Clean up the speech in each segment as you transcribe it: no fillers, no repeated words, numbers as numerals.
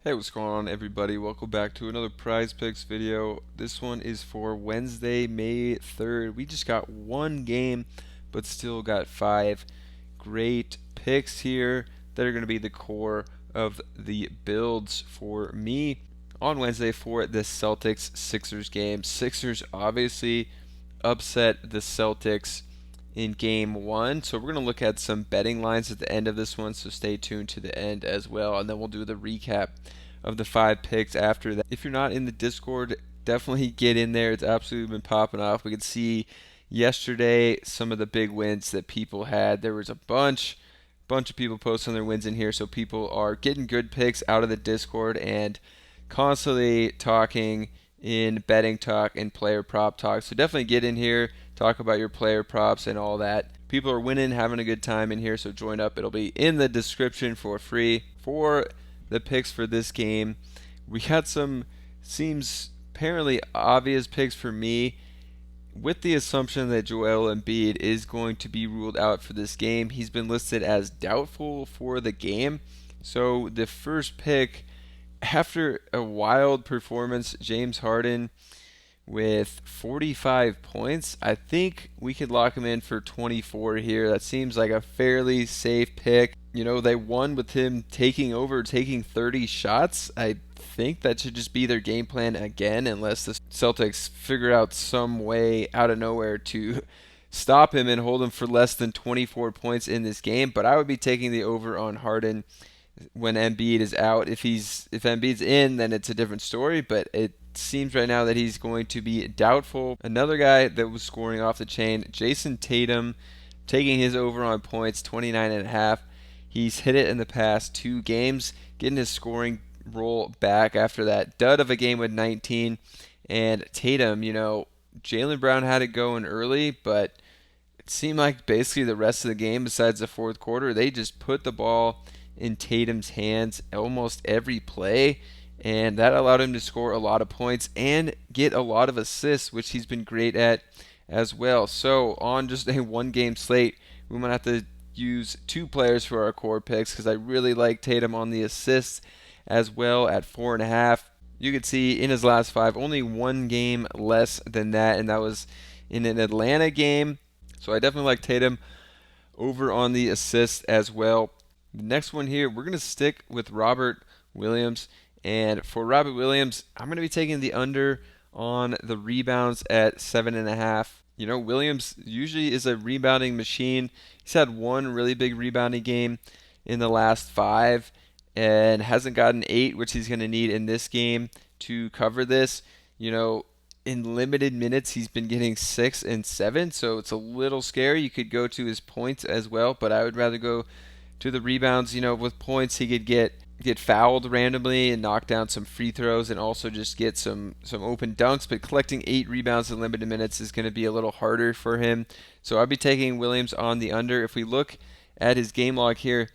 Hey, what's going on, everybody? Welcome back to another Prize Picks video. This one is for Wednesday, May 3rd. We just got one game, but still got five great picks here that are going to be the core of the builds for me on Wednesday for the Celtics Sixers game. Sixers obviously upset the Celtics in game one. So we're going to look at some betting lines at the end of this one. So stay tuned to the end as well. And then we'll do the recap of the five picks after that. If you're not in the Discord, definitely get in there. It's absolutely been popping off. We could see yesterday some of the big wins that people had. There was a bunch of people posting their wins in here, so people are getting good picks out of the Discord and constantly talking in betting talk and player prop talk. So definitely get in here, talk about your player props and all that. People are winning, having a good time in here, so join up. It'll be in the description for free. For the picks for this game, we got some seems apparently obvious picks for me, with the assumption that Joel Embiid is going to be ruled out for this game. He's been listed as doubtful for the game. So the first pick, after a wild performance, James Harden with 45 points. I think we could lock him in for 24 here. That seems like a fairly safe pick. You know, they won with him taking over, taking 30 shots. I think that should just be their game plan again, unless the Celtics figure out some way out of nowhere to stop him and hold him for less than 24 points in this game. But I would be taking the over on Harden when Embiid is out. If Embiid's in, then it's a different story, but it seems right now that he's going to be doubtful. Another guy that was scoring off the chain, Jason Tatum, taking his over on points, 29.5. He's hit it in the past two games, getting his scoring roll back after that dud of a game with 19. And Tatum, Jaylen Brown had it going early, but it seemed like basically the rest of the game, besides the fourth quarter, they just put the ball in Tatum's hands almost every play, and that allowed him to score a lot of points and get a lot of assists, which he's been great at as well. So on just a one-game slate, we might have to use two players for our core picks because I really like Tatum on the assists as well at 4.5. You could see in his last five, only one game less than that, and that was in an Atlanta game. So I definitely like Tatum over on the assists as well. The next one here, we're going to stick with Robert Williams. And for Robert Williams, I'm going to be taking the under on the rebounds at 7.5. Williams usually is a rebounding machine. He's had one really big rebounding game in the last five and hasn't gotten eight, which he's going to need in this game to cover this. In limited minutes, he's been getting 6 and 7, so it's a little scary. You could go to his points as well, but I would rather go to the rebounds. With points, he could get fouled randomly and knock down some free throws and also just get some open dunks, but collecting 8 rebounds in limited minutes is going to be a little harder for him. So I'll be taking Williams on the under. If we look at his game log here,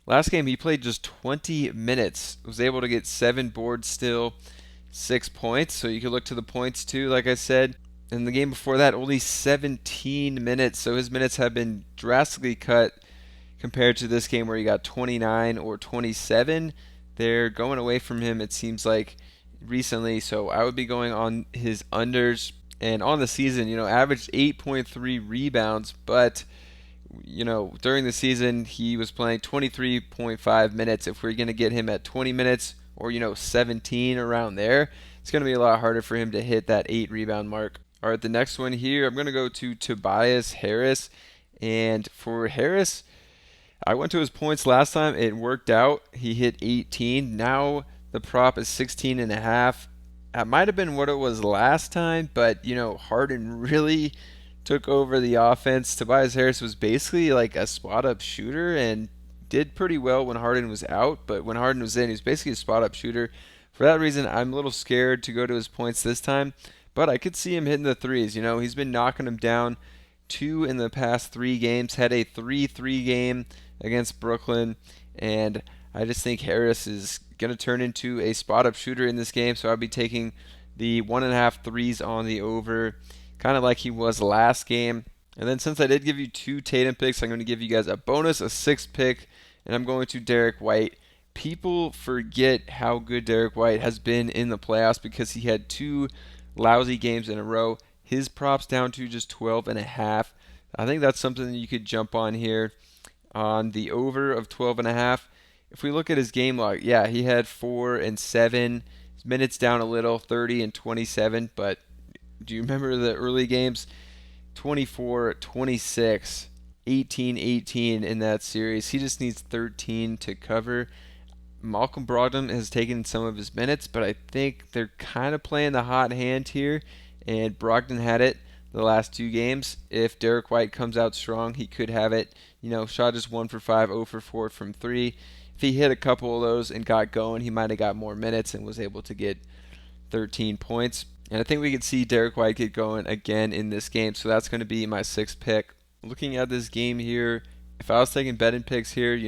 last game he played just 20 minutes, was able to get 7 boards still, 6 points. So you could look to the points too, like I said. In the game before that, only 17 minutes. So his minutes have been drastically cut compared to this game where he got 29 or 27. They're going away from him, it seems like, recently. So I would be going on his unders. And on the season, averaged 8.3 rebounds, but during the season, he was playing 23.5 minutes. If we're going to get him at 20 minutes or, 17 around there, it's going to be a lot harder for him to hit that 8 rebound mark. All right, the next one here, I'm going to go to Tobias Harris. And for Harris, I went to his points last time. It worked out. He hit 18. Now the prop is 16.5. That might have been what it was last time, but, Harden really took over the offense. Tobias Harris was basically like a spot-up shooter and did pretty well when Harden was out, but when Harden was in, he was basically a spot-up shooter. For that reason, I'm a little scared to go to his points this time, but I could see him hitting the threes. He's been knocking them down. 2 in the past 3 games, had a 3-3 game against Brooklyn, and I just think Harris is going to turn into a spot-up shooter in this game, so I'll be taking the 1.5 threes on the over, kind of like he was last game. And then since I did give you 2 Tatum picks, I'm going to give you guys a bonus, a 6th pick, and I'm going to Derek White People forget how good Derek White has been in the playoffs because he had two lousy games in a row. His props down to just 12 and a half. I think that's something that you could jump on here on the over of 12 and a half. If we look at his game log, yeah, he had 4 and 7. His minutes down a little, 30 and 27, but do you remember the early games? 24, 26, 18, 18 in that series. He just needs 13 to cover. Malcolm Brogdon has taken some of his minutes, but I think they're kind of playing the hot hand here, and Brogdon had it the last two games. If Derek White comes out strong, he could have it. Shot just 1 for 5, 0 for 4 from 3. If he hit a couple of those and got going, he might have got more minutes and was able to get 13 points. And I think we could see Derek White get going again in this game, so that's going to be my sixth pick. Looking at this game here, if I was taking betting picks here,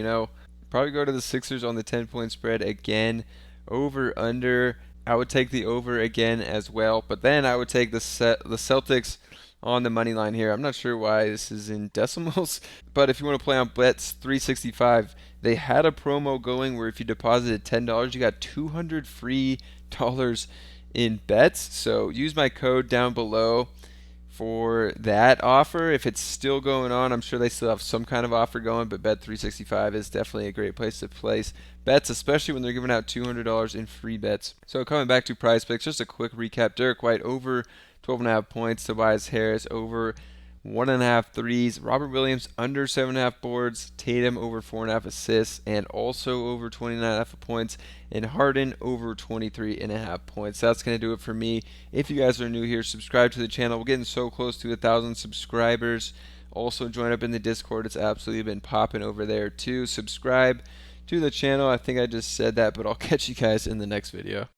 probably go to the Sixers on the 10-point spread again. Over, under. I would take the over again as well. But then I would take the Celtics on the money line here. I'm not sure why this is in decimals. But if you want to play on bets 365, they had a promo going where if you deposited $10, you got $200 free dollars in bets. So use my code down below for that offer. If it's still going on, I'm sure they still have some kind of offer going, but Bet365 is definitely a great place to place bets, especially when they're giving out $200 in free bets. So coming back to Prizepicks, just a quick recap. Derek White over 12.5 points. Tobias Harris over 1.5 threes. Robert Williams under 7.5 boards. Tatum over 4.5 assists and also over 29.5 points. And Harden over 23.5 points. That's going to do it for me. If you guys are new here, subscribe to the channel. We're getting so close to 1,000 subscribers. Also join up in the Discord. It's absolutely been popping over there too. Subscribe to the channel. I think I just said that, but I'll catch you guys in the next video.